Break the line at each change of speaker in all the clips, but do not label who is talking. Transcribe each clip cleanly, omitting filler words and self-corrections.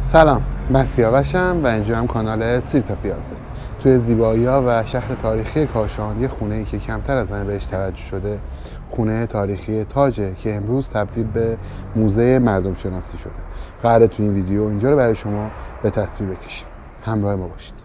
سلام، من سیاوشم و اینجا هم کانال سیر تا پیازه. توی زیبایی‌ها و شهر تاریخی کاشان یه خونه‌ای که کمتر از همه بهش توجه شده، خونه تاریخی تاجه که امروز تبدیل به موزه مردم شناسی شده. قراره تو این ویدیو اینجا رو برای شما به تصویر بکشیم. همراه ما باشید.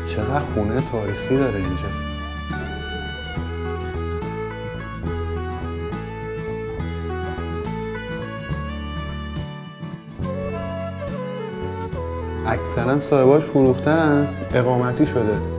چقدر خونه تاریخی داره اینجا. اکثرا صاحباش فروختن، اقامتی شده.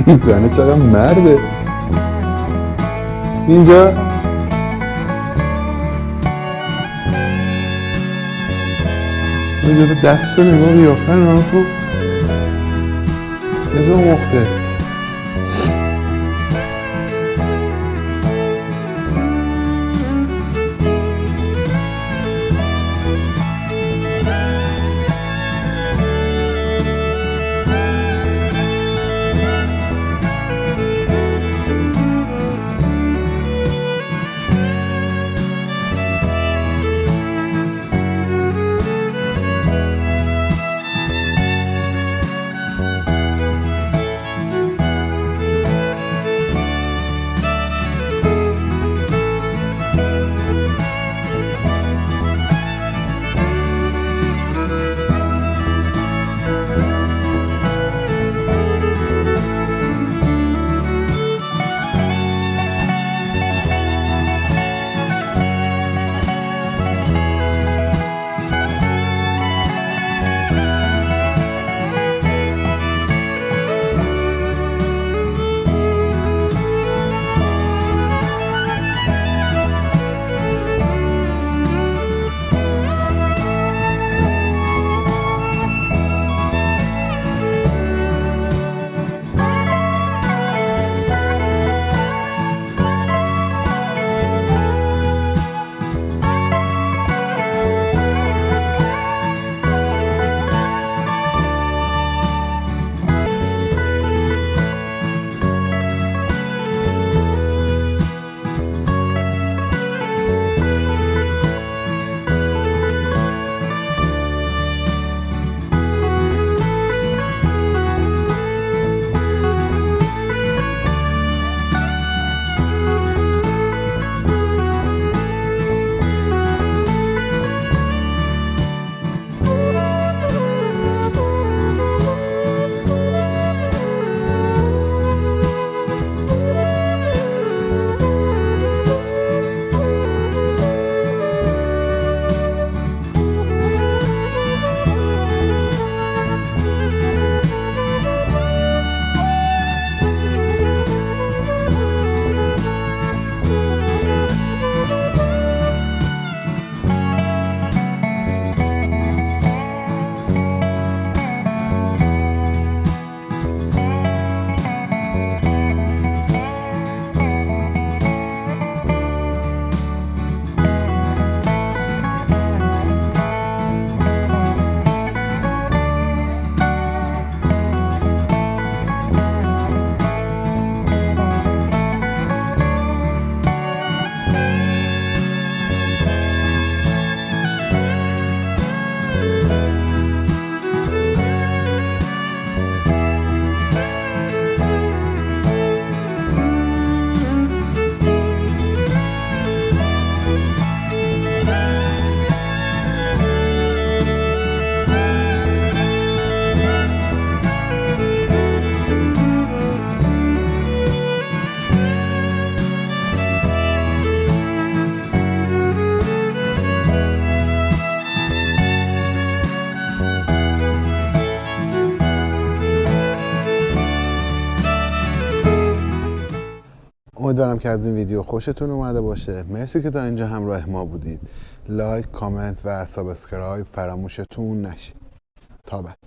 این زنه چقدر مرده. اینجا اینجا دست نگاه بیافتن من تو ازا مخته امیدوارم که از این ویدیو خوشتون اومده باشه. مرسی که تا اینجا همراه ما بودید. لایک، کامنت و سابسکرایب فراموشتون نشه. تا بعد.